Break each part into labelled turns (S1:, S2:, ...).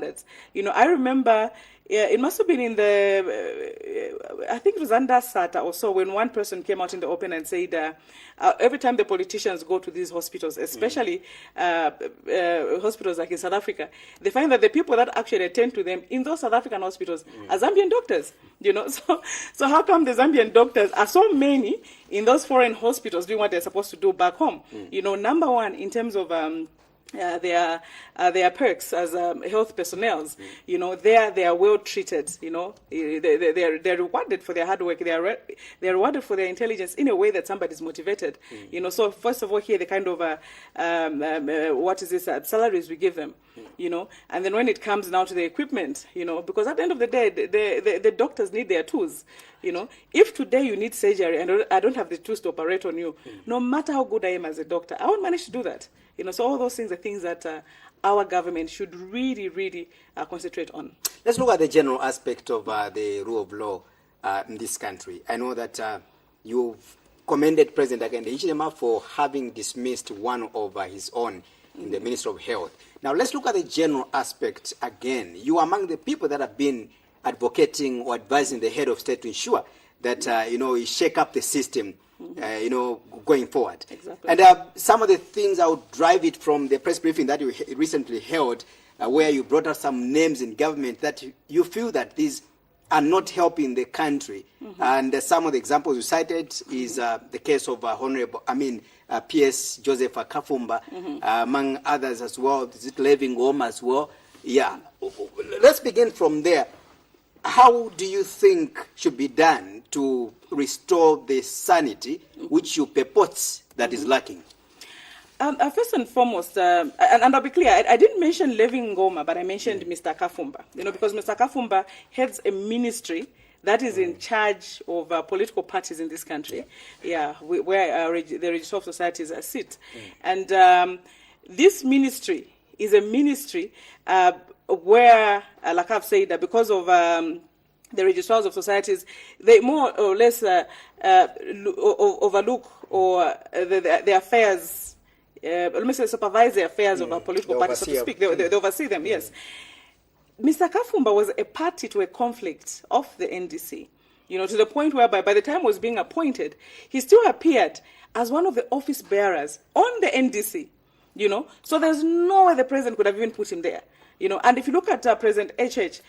S1: I remember it must have been in I think it was under SATA or so, when one person came out in the open and said, every time the politicians go to these hospitals, especially hospitals like in South Africa, they find that the people that actually attend to them in those South African hospitals are Zambian doctors. So how come the Zambian doctors are so many in those foreign hospitals doing what they're supposed to do back home? Number one, in terms of their perks as health personnel, they are well treated. They're rewarded for their hard work. They're rewarded for their intelligence in a way that somebody's motivated. So first of all, here the kind of salaries we give them. And then when it comes now to the equipment, because at the end of the day, the doctors need their tools. If today you need surgery and I don't have the tools to operate on you, no matter how good I am as a doctor, I won't manage to do that. So all those things are things that our government should really, really concentrate on.
S2: Let's look at the general aspect of the rule of law in this country. I know that you've commended President Hakainde Hichilema for having dismissed one of his own in the Ministry of Health. Now let's look at the general aspect again. You are among the people that have been advocating or advising the head of state to ensure that he shake up the system. Going forward.
S1: Exactly.
S2: And some of the things I would drive it from the press briefing that you recently held, where you brought out some names in government that you feel that these are not helping the country. And some of the examples you cited is the case of P.S. Joseph Kafumba, among others as well. Is it Levi Ngoma as well? Yeah. Let's begin from there. How do you think should be done to restore the sanity which you purport that is lacking?
S1: First and foremost, and I'll be clear, I didn't mention Levi Ngoma, but I mentioned Mr. Kafumba. Because Mr. Kafumba heads a ministry that is in charge of political parties in this country, where the Registrar of Societies sit. And this ministry is a ministry where, like I've said, because of the registrars of societies, they more or less overlook or the affairs, let me say supervise the affairs of our political parties, so to speak. They oversee them, yes. Mr. Kafumba was a party to a conflict of the NDC, to the point whereby by the time he was being appointed, he still appeared as one of the office bearers on the NDC, So there's no way the president could have even put him there. And if you look at President HH,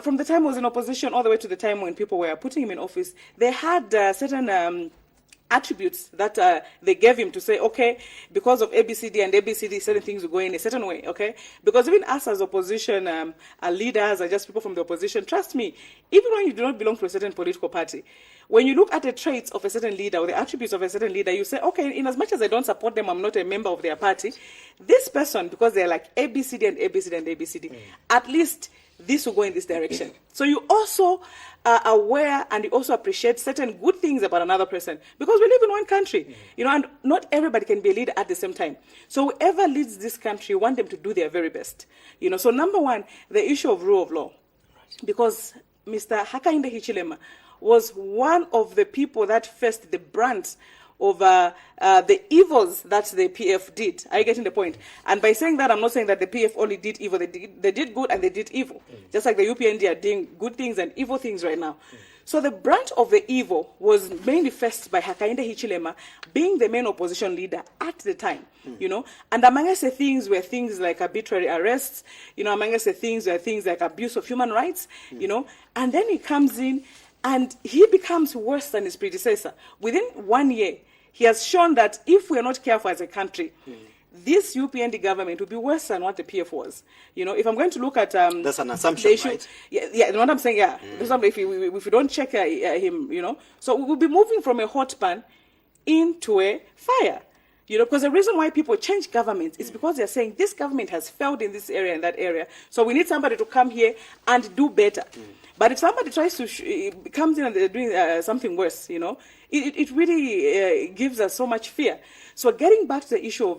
S1: from the time he was in opposition all the way to the time when people were putting him in office, they had certain attributes that they gave him to say, okay, because of ABCD and ABCD, certain things will go in a certain way, okay? Because even us as opposition leaders are just people from the opposition. Trust me, even when you do not belong to a certain political party, when you look at the traits of a certain leader or the attributes of a certain leader, you say, okay, in as much as I don't support them, I'm not a member of their party. This person, because they're like ABCD and ABCD and ABCD, at least this will go in this direction. So you also are aware and you also appreciate certain good things about another person, because we live in one country, and not everybody can be a leader at the same time. So whoever leads this country, you want them to do their very best. So number one, the issue of rule of law, because Mr. Hakainde Hichilema was one of the people that faced the brunt of the evils that the PF did. Are you getting the point? And by saying that, I'm not saying that the PF only did evil. They did good and they did evil. Just like the UPND are doing good things and evil things right now. So the brunt of the evil was mainly faced by Hakainde Hichilema being the main opposition leader at the time, And among us the things were things like arbitrary arrests, among us the things were things like abuse of human rights, And then he comes in and he becomes worse than his predecessor. Within 1 year, he has shown that if we are not careful as a country, this UPND government will be worse than what the PF was. If I'm going to look at
S2: that's an assumption,
S1: issue,
S2: right?
S1: Yeah, what I'm saying, yeah. If we don't check him, so we'll be moving from a hot pan into a fire. Because the reason why people change governments is because they're saying this government has failed in this area and that area, so we need somebody to come here and do better. But if somebody tries to comes in and they're doing something worse, it really gives us so much fear. So getting back to the issue of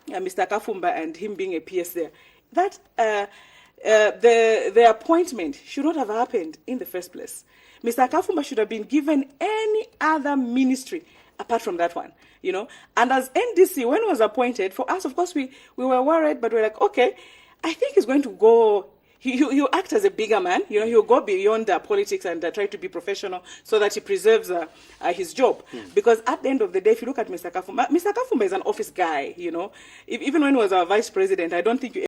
S1: Mr. Kafumba and him being a PS there, that the appointment should not have happened in the first place. Mr. Kafumba should have been given any other ministry apart from that one, And as NDC, when he was appointed, for us, of course, we were worried, but we're like, okay, I think he's going to go. He'll act as a bigger man. You know, he'll go beyond politics and try to be professional so that he preserves his job. Because at the end of the day, if you look at Mr. Kafumba is an office guy. You know, even when he was our vice president, I don't think you